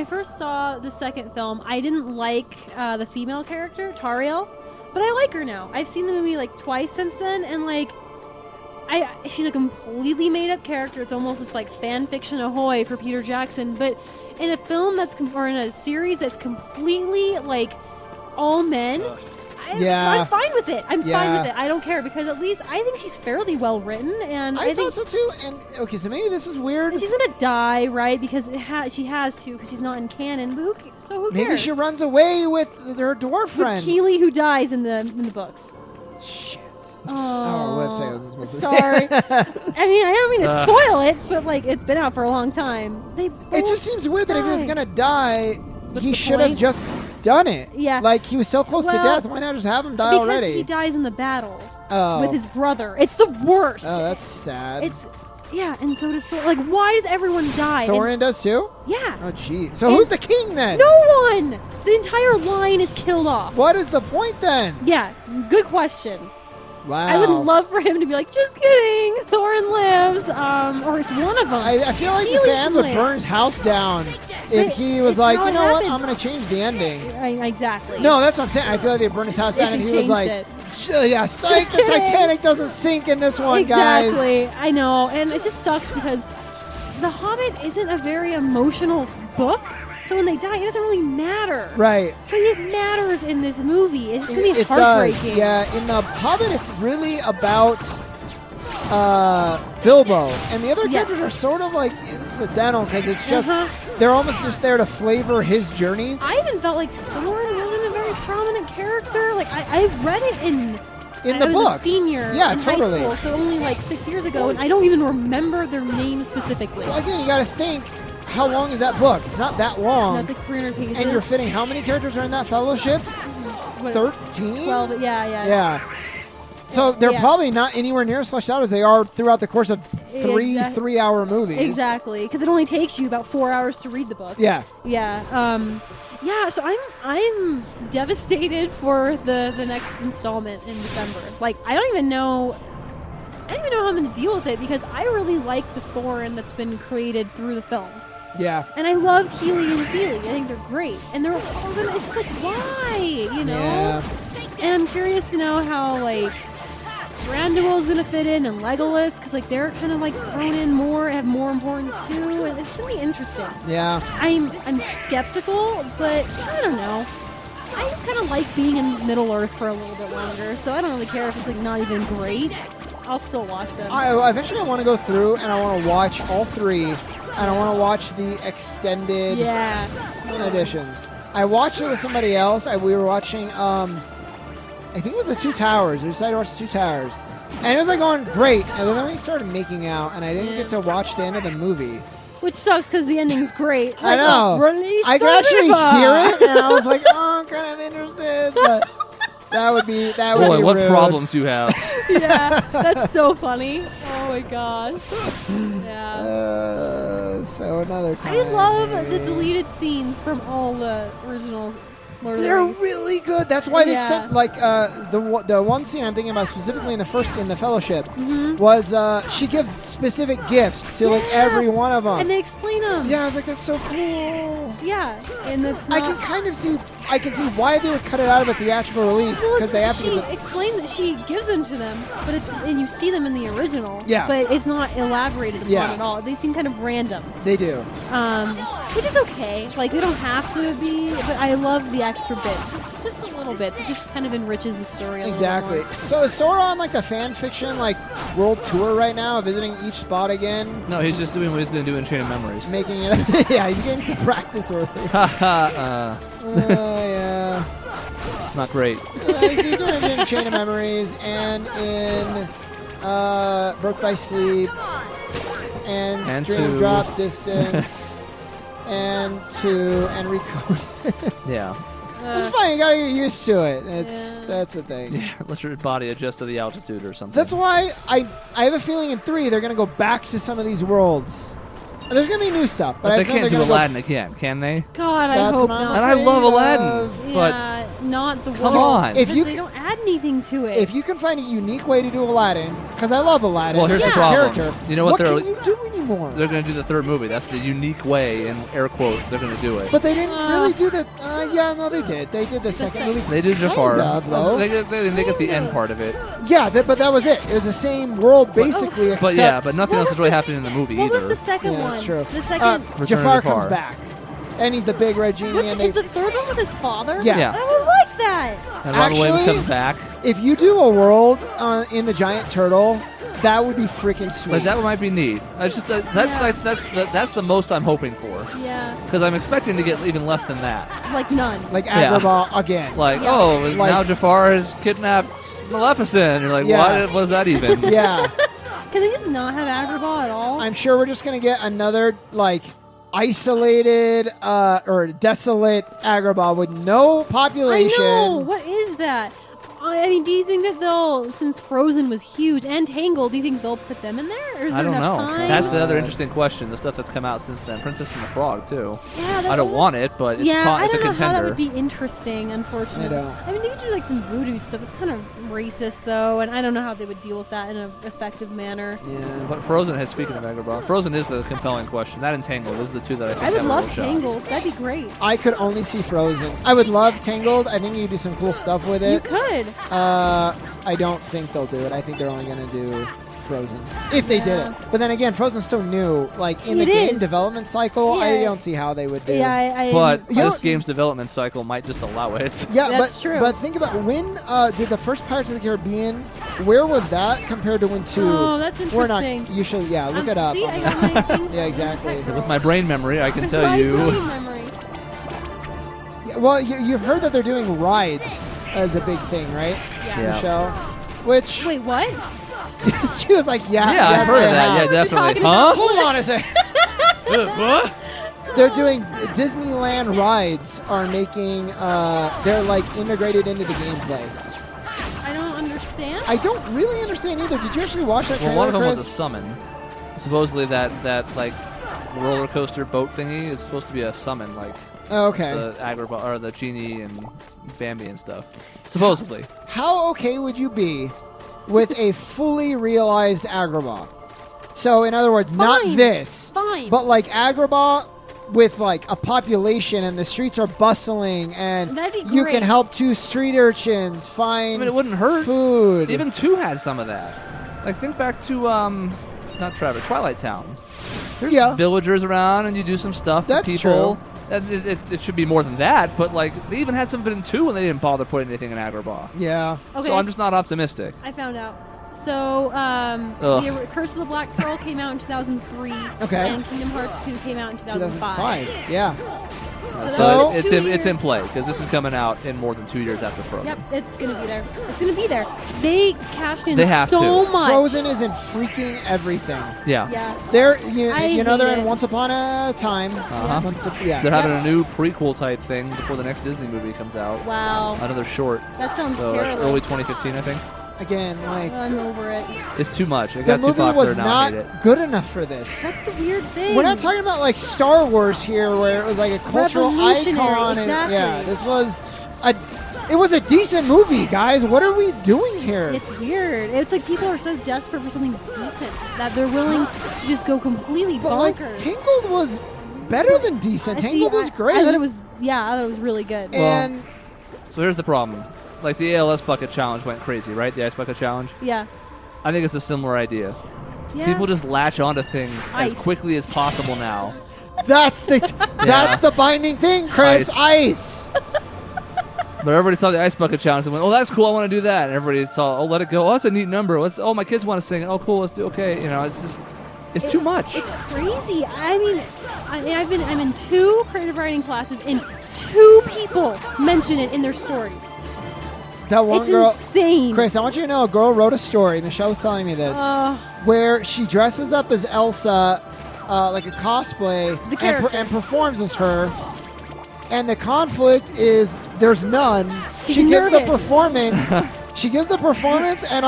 I first saw the second film, I didn't like the female character, Tariel, but I like her now. I've seen the movie like twice since then, and like, she's a completely made-up character. It's almost just like fan fiction ahoy for Peter Jackson. But in a film or in a series that's completely like all men, so I'm fine with it. I'm fine with it. I don't care, because at least I think she's fairly well written, and I think thought so too. And okay, so maybe this is weird. And she's gonna die, right? Because she has to, because she's not in canon. But who cares? Maybe she runs away with her dwarf friend, Keeley, who dies in the books. Shit. Oh, website was supposed to sorry. I mean, I don't mean to spoil it, but like, it's been out for a long time. It just seems weird that if he was gonna die, he should point? have just done it. Yeah. Like, he was so close to death. Why not just have him die already? Because he dies in the battle Oh. with his brother. It's the worst. Oh, that's sad. Yeah, and so does Thor. Like, why does everyone die? Thorin does too? Yeah. Oh, gee. So who's the king then? No one! The entire line is killed off. What is the point then? Yeah, good question. Wow. I would love for him to be like, just kidding, Thorin lives, or it's one of them. I feel like the fans would burn his house down if he was like, you know what, I'm going to change the ending. Exactly. No, that's what I'm saying. I feel like they'd burn his house down if he was like, yeah, psych, the kidding. Titanic doesn't sink in this one, guys. Exactly. I know, and it just sucks because The Hobbit isn't a very emotional book. So when they die, it doesn't really matter. Right. But it matters in this movie. It's going to be heartbreaking. Does. Yeah, in The Hobbit, it's really about Bilbo. And the other characters are sort of like incidental, because it's just, they're almost just there to flavor his journey. I even felt like Thorin wasn't a very prominent character. Like, I read it in the book. I was a senior in high school, so only like 6 years ago, and I don't even remember their names specifically. Well, again, you got to think, how long is that book? It's not that long. No, it's like 300 pages. And you're fitting how many characters are in that fellowship? 13? 12, yeah. So they're probably not anywhere near as fleshed out as they are throughout the course of three 3-hour movies. Exactly, because it only takes you about 4 hours to read the book. Yeah. Yeah. So I'm devastated for the next installment in December. Like, I don't even know how I'm going to deal with it, because I really like the Thorin that's been created through the films. Yeah. And I love Keeley and Feely. I think they're great. And they're all gonna, it's just like, why? You know? Yeah. And I'm curious to know how, like, Thranduil's gonna fit in, and Legolas, because like they're kind of like thrown in more, have more importance too, and it's gonna be interesting. Yeah. I'm skeptical, but I don't know. I just kind of like being in Middle Earth for a little bit longer, so I don't really care if it's like not even great. I'll still watch them. Eventually I want to go through and I want to watch all 3, and I want to watch the extended editions. I watched it with somebody else. We were watching, I think it was the Two Towers. We decided to watch the Two Towers. And it was like going great. And then we started making out, and I didn't get to watch the end of the movie. Which sucks, because the ending's great. Like, I know. I could actually hear it, and I was like, oh, I'm kind of interested. But that would be Boy, what rude. problems you have. Yeah, that's so funny. Oh my gosh. Yeah. So another time. I love the deleted scenes from all the original Lord of the They're Rings. really good. That's why they extend, like the one scene I'm thinking about specifically in the Fellowship was she gives specific gifts to like every one of them, and they explain them. Yeah, I was like, that's so cool. Yeah, and it's not. I can kind of see. I can see why they would cut it out of a theatrical release, because they have to. She explains that she gives them to them, but and you see them in the original. Yeah. But it's not elaborated upon at all. They seem kind of random. They do. Which is okay. Like, they don't have to be, but I love the extra bits. Just a little bits. It just kind of enriches the story a little more. So is Sora on like the fan fiction like world tour right now, visiting each spot again? No, he's just doing what he's going to do in Chain of Memories. Making it. Yeah, he's getting some practice early. Yeah. It's not great. He's doing it in Chain of Memories and in Birth by Sleep and Dream Drop Distance and Recode. Yeah. It's fine. You gotta get used to it. That's the thing. Yeah, let your body adjust to the altitude or something. That's why I have a feeling in 3 they're gonna go back to some of these worlds. There's gonna be new stuff, but they can't do Aladdin again, can they? God, I hope not. And I love Aladdin, but not the come world. on. If you don't add anything to it. If you can find a unique way to do Aladdin, because I love Aladdin. Well, here's as the a problem. Character, You know what can you do anymore? They're going to do the third movie. That's the unique way, in air quotes, they're going to do it. But they didn't really do the. Yeah, no, they did. They did the second movie. They did Jafar. Kind of, though. They get the end part of it. Yeah, but that was it. It was the same world basically. But except yeah, but nothing else is really happening in the movie what either. was the second Yeah, one? that's true. The second. Return of Jafar Jafar. comes back, and he's the big red genie. Which and is the third one with his father? Yeah. Yeah. I would like that. And Robin Williams Actually- comes back. If you do a world in the Giant Turtle, that would be freaking sweet. Like that might be neat. It's just that's the most I'm hoping for. Yeah. Because I'm expecting to get even less than that. Like none. Like Yeah. Agrabah again. Like, Yeah. oh, Like- now Jafar has kidnapped Maleficent. You're like, Yeah. what was that even? Yeah, Can they just not have Agrabah at all? I'm sure we're just gonna get another like isolated or desolate Agrabah with no population. I know. What is that? I mean, do you think that they'll, since Frozen was huge and Tangled, do you think they'll put them in there? Or is I there don't enough know. time? That's the other interesting question. The stuff that's come out since then. Princess and the Frog, too. Yeah, I don't want it, but it's, yeah, I it's a don't know how that contender. would be interesting, unfortunately. I don't. I mean, they could do like some voodoo stuff. It's kind of racist, though, and I don't know how they would deal with that in an effective manner. Yeah. But Frozen, speaking of Agrabah, Frozen is the compelling question. That and Tangled is the two that I think I would have a love real shot. Tangled. That'd be great. I could only see Frozen. I would love Tangled. I think you could do some cool stuff with You it. could. I don't think they'll do it. I think they're only going to do Frozen if they did Yeah. it. But then again, Frozen's so new. Like in It the game is. development cycle, I Yeah. don't see how they would do. Yeah, I But You know- this game's development cycle might just allow it. Yeah, That's but true. But think about when did the first Pirates of the Caribbean? Where was that compared to when two? Oh, that's We're not. interesting. You should. Yeah, look it up. See, I got my thing. Yeah, exactly. With my brain memory, I can With tell my you. brain memory. Yeah, well, you've heard that they're doing rides as a big thing, right, Yeah. Yeah. Michelle? Which Wait, what? she was like, yeah, Yeah, yes, I've heard I of that. have. Yeah, What are you definitely. talking Huh? Hold on a second. What? They're doing Disneyland rides are making they're like integrated into the gameplay. I don't understand. I don't really understand either. Did you actually watch that Well, trailer, one of them was a Chris? summon. Supposedly that like roller coaster boat thingy is supposed to be a summon, like Oh, okay. the Agrabah or the genie and Bambi and stuff. Supposedly. How okay would you be with a fully realized Agrabah? So, in other words, not Fine. this, Fine. but like Agrabah with like a population and the streets are bustling and That'd be you great. can help two street urchins find I mean, it wouldn't hurt. food. Even 2 had some of that. Like think back to not Trevor, Twilight Town. There's Yeah. villagers around and you do some stuff That's for people. true. And it should be more than that, but like they even had some of it in 2 and they didn't bother putting anything in Agrabah. Yeah. Okay. So I'm just not optimistic. I found out. So, the Curse of the Black Pearl came out in 2003. Okay. And Kingdom Hearts 2 came out in 2005. 2005. Yeah. So that's it's 2 it's years. in play because this is coming out in more than 2 years after Frozen. Yep, it's gonna be there. It's gonna be there. They cashed in They have so to. much. Frozen is in freaking everything. Yeah. Yeah. They're I you know they're hate in it. Once Upon a Time. Uh-huh. Yeah. They're having a new prequel type thing before the next Disney movie comes out. Wow. Another short. That sounds So that's terrible. early 2015, I think. Again, like I'm over it. It's too much. It the got too movie popular was now. I not hate it. good enough for this. That's the weird thing. We're not talking about like Star Wars here, where it was like a cultural Revolutionary, icon. exactly. And, yeah, this was it was a decent movie, guys. What are we doing here? It's weird. It's like people are so desperate for something decent that they're willing to just go completely but like bonkers. Tangled was better than decent. See, Tangled was great. I thought it was, yeah, I thought it was really good. and So here's the problem. Like the ALS bucket challenge went crazy, right? The ice bucket challenge. yeah. I think it's a similar idea. Yeah. People just latch onto things Ice. as quickly as possible now. that's the binding thing, Chris. Ice. But everybody saw the ice bucket challenge and went, "Oh, that's cool. I want to do that." And everybody saw, "Oh, let it go. Oh, that's a neat number. Oh, my kids want to sing it. Oh, cool. Let's do. Okay, you know, it's just, it's too much." It's crazy. I mean, I'm in 2 creative writing classes, and 2 people mention it in their stories. That one It's girl, insane. Chris. I want you to know, a girl wrote a story. Michelle was telling me this. Where she dresses up as Elsa, like a cosplay, The character. and performs as her. And the conflict is there's none. She's she gives the nervous. performance. She gives the performance, and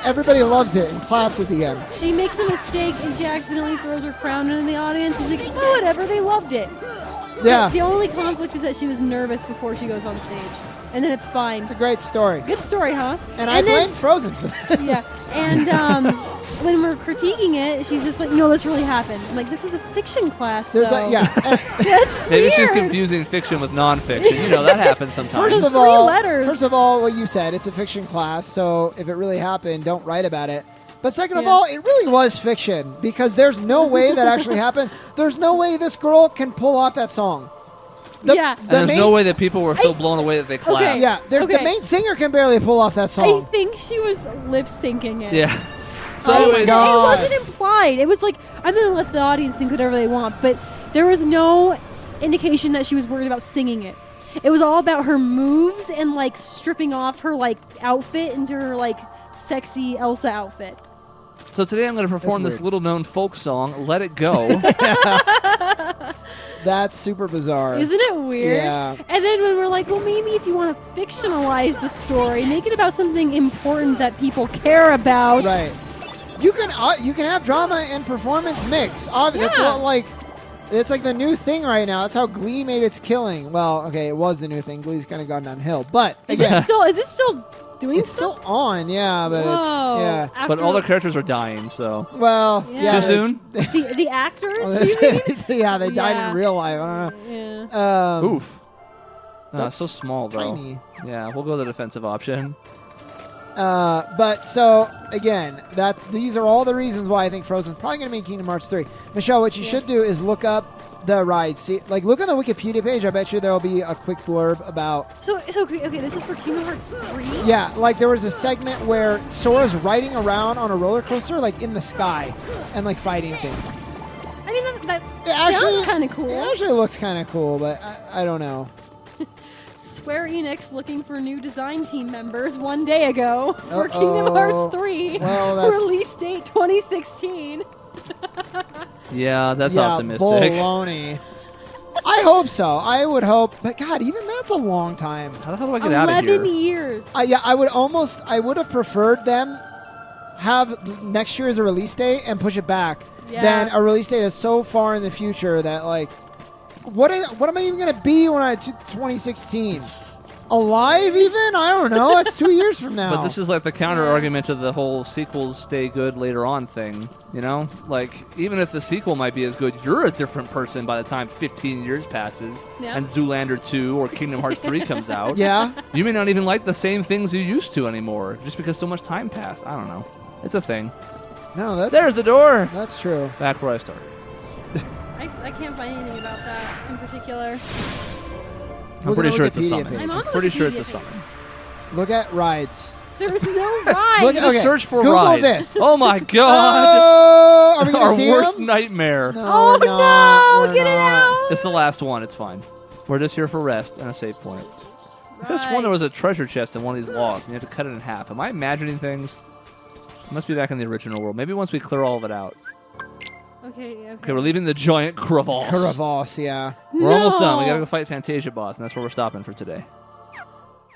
everybody loves it and claps at the end. She makes a mistake, and she accidentally throws her crown into the audience. She's like, oh, whatever, they loved it. Yeah. The only conflict is that she was nervous before she goes on stage. And then it's fine. It's a great story. Good story, huh? And I blame Frozen for that. Yeah. And when we're critiquing it, she's just like, no, this really happened. I'm like, this is a fiction class, There's though. That's Maybe weird. she's confusing fiction with nonfiction. You know, that happens sometimes. First of Three all, letters. what you said, it's a fiction class, so if it really happened, don't write about it. But second of Yeah. all, it really was fiction because there's no way that actually happened. There's no way this girl can pull off that song. Yeah. And there's no way that people were so blown away that they clapped. Okay. Yeah, the Okay. main singer can barely pull off that I song. think she was lip syncing it. Yeah. So Oh my anyways, God. It wasn't implied. It was like, I'm going to let the audience think whatever they want, but there was no indication that she was worried about singing it. It was all about her moves and like stripping off her like outfit into her like sexy Elsa outfit. so today I'm going to perform That's this weird. little-known folk song, "Let It Go." That's super bizarre. Isn't it weird? Yeah. And then when we're like, well, maybe if you want to fictionalize the story, make it about something important that people care about. Right. You can have drama and performance mix. That's Yeah. what like it's like the new thing right now. That's how Glee made its killing. Well, okay, it was the new thing. Glee's kind of gone downhill, but Is again, it still doing it's still on. Yeah, but Whoa. it's but After- all the characters are dying, so. well, Yeah. yeah. Too soon? the actors, Oh, you mean? yeah, they died Yeah. in real life. I don't Yeah. know. Oof. That's So small, though. tiny. Yeah, we'll go the defensive option. But so again, these are all the reasons why I think Frozen's probably going to make Kingdom Hearts 3. Michelle, what you should do is look up the rides. See, like look on the Wikipedia page. I bet you there'll be a quick blurb about. So okay, this is for Kingdom Hearts 3? Yeah, like there was a segment where Sora's riding around on a roller coaster, like in the sky, and like fighting things. I mean, that It actually sounds kind of cool. It actually looks kind of cool, but I don't know. Square Enix looking for new design team members one day ago for Uh-oh. Kingdom Hearts 3. Well, that's- Release date 2016. Yeah, that's yeah, optimistic. baloney. I hope so. I would hope, but God, even that's a long time. How the hell do I get out of 11 here? years. Yeah, I would have preferred them have next year as a release date and push it back Yeah. than a release date that's so far in the future that like, what am I even gonna be when I 2016? Alive even? I don't know. That's 2 years from now. But this is like the counter argument to the whole sequels stay good later on thing, you know? Like, even if the sequel might be as good, you're a different person by the time 15 years passes Yeah. and Zoolander 2 or Kingdom Hearts 3 comes out. yeah. You may not even like the same things you used to anymore just because so much time passed. I don't know. It's a thing. No, There's the door! that's true. Back where I started. I can't find anything about that in particular. I'm Look at pretty the sure it's a Wikipedia summon. page. I'm on I'm the pretty sure it's a Wikipedia summon. Look at rides. There was no ride. Look Just Okay, search for Google rides. this. Oh my god! Oh, are we gonna Our see worst them? nightmare. No, Oh we're not. no! We're Get it not. out! It's the last one. It's fine. We're just here for rest and a save point. I just Right. wonder there was a treasure chest in one of these logs, and you have to cut it in half. Am I imagining things? It must be back in the original world. Maybe once we clear all of it out. Okay. Okay, we're leaving the giant crevasse. Caravos, yeah. We're almost done. We No. gotta go fight Fantasia boss, and that's where we're stopping for today.